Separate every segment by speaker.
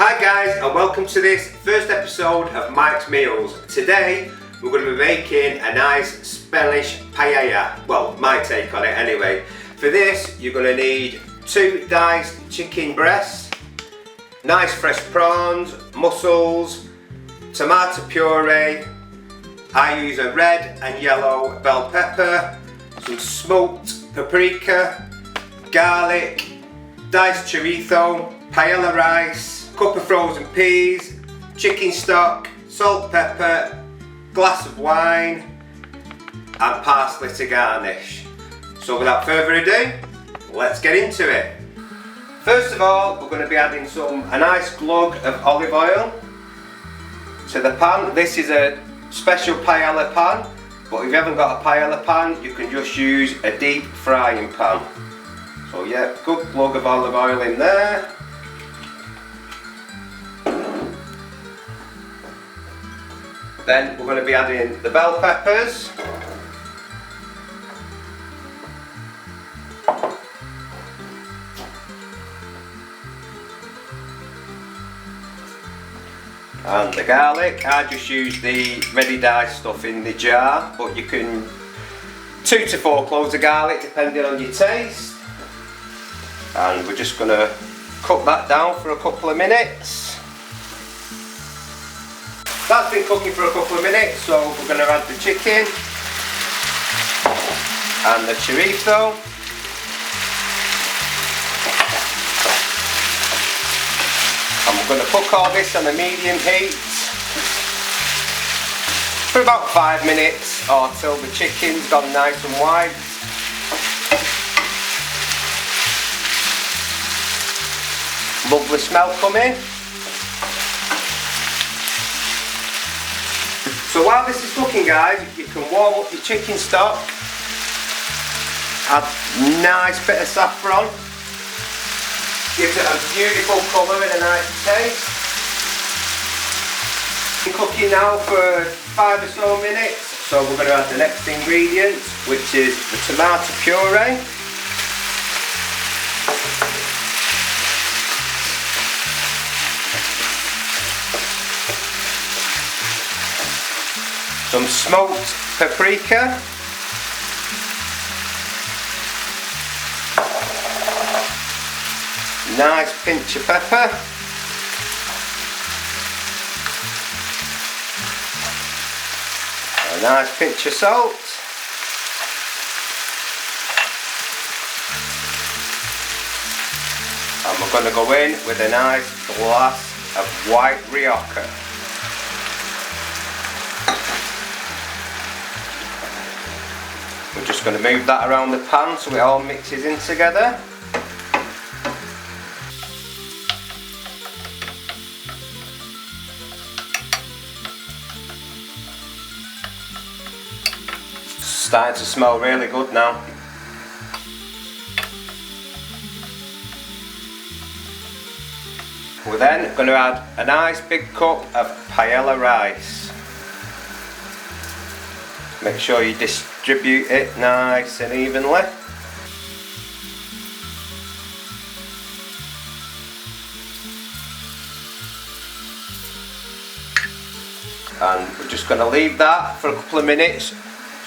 Speaker 1: Hi guys, and welcome to this first episode of Mike's Meals. Today we're going to be making a nice Spanish paella. Well, my take on it anyway. For this you're going to need 2 diced chicken breasts, nice fresh prawns, mussels, tomato puree. I use a red and yellow bell pepper, some smoked paprika, garlic, diced chorizo, paella rice, cup of frozen peas, chicken stock, salt, pepper, glass of wine and parsley to garnish. So without further ado, let's get into it. First of all, we're going to be adding a nice glug of olive oil to the pan. This is a special paella pan, but if you haven't got a paella pan, you can just use a deep frying pan. So yeah, good glug of olive oil in there. Then we're going to be adding the bell peppers, and the garlic. I just use the ready diced stuff in the jar, but you can 2 to 4 cloves of garlic depending on your taste. And we're just going to cook that down for a couple of minutes. That's been cooking for a couple of minutes, so we're going to add the chicken and the chorizo. And we're going to cook all this on a medium heat for about 5 minutes or till the chicken's gone nice and white. Lovely smell coming. So while this is cooking, guys, you can warm up your chicken stock, add a nice bit of saffron, gives it a beautiful colour and a nice taste. It's cooking now for 5 or so minutes, so we're going to add the next ingredient, which is the tomato puree. Some smoked paprika, nice pinch of pepper, a nice pinch of salt, and we're going to go in with a nice glass of white Rioja. We're just going to move that around the pan so it all mixes in together. It's starting to smell really good now. We're then going to add a nice big cup of paella rice. Make sure you distribute it nice and evenly. And we're just going to leave that for a couple of minutes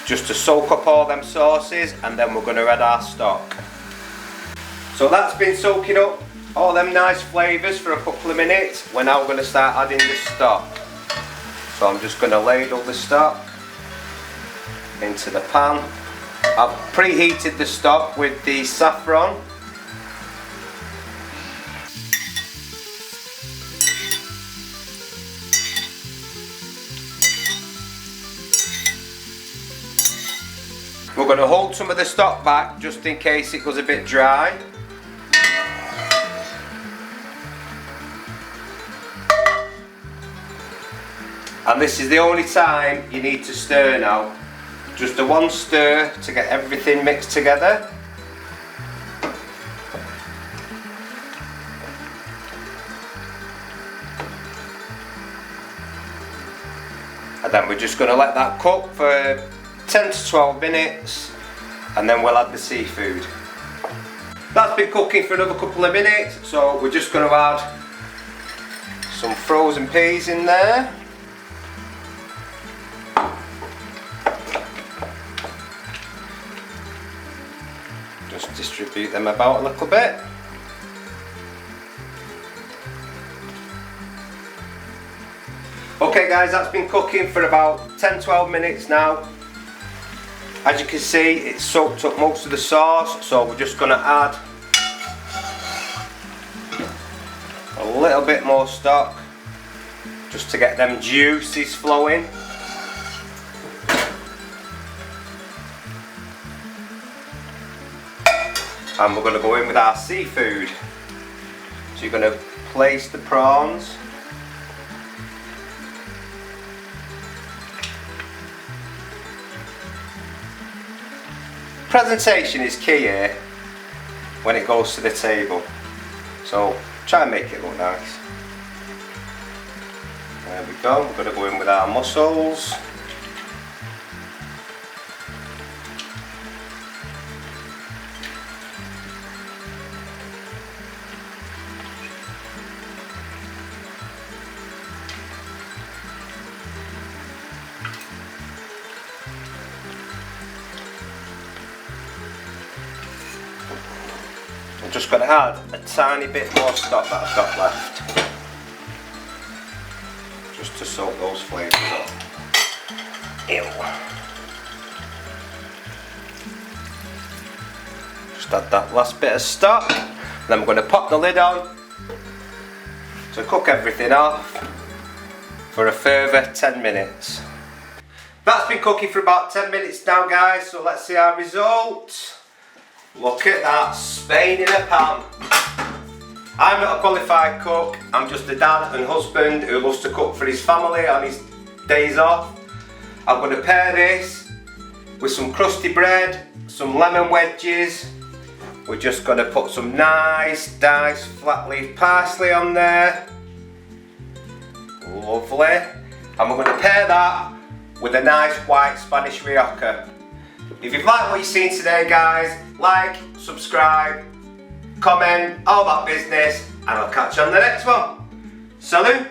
Speaker 1: just to soak up all them sauces, and then we're going to add our stock. So that's been soaking up all them nice flavours for a couple of minutes. We're now going to start adding the stock. So I'm just going to ladle the stock into the pan. I've preheated the stock with the saffron. We're going to hold some of the stock back just in case it goes a bit dry. And this is the only time you need to stir now. Just a 1 stir to get everything mixed together. And then we're just going to let that cook for 10 to 12 minutes, and then we'll add the seafood. That's been cooking for another couple of minutes, so we're just going to add some frozen peas in there. Just distribute them about a little bit. Okay guys, that's been cooking for about 10-12 minutes now. As you can see, it's soaked up most of the sauce, so we're just going to add a little bit more stock just to get them juices flowing. And we're going to go in with our seafood. So you're going to place the prawns. Presentation is key here when it goes to the table, so try and make it look nice. There we go, we're going to go in with our mussels. I'm just going to add a tiny bit more stock that I've got left, just to soak those flavours up. Ew. Just add that last bit of stock, then I'm going to pop the lid on to cook everything off for a further 10 minutes. That's been cooking for about 10 minutes now guys, so let's see our result. Look at that, Spain in a pan. I'm not a qualified cook, I'm just a dad and husband who loves to cook for his family on his days off. I'm going to pair this with some crusty bread, some lemon wedges. We're just going to put some nice diced flat leaf parsley on there. Lovely. And we're going to pair that with a nice white Spanish rioja. If you've liked what you've seen today guys, like, subscribe, comment, all that business, and I'll catch you on the next one. Salut!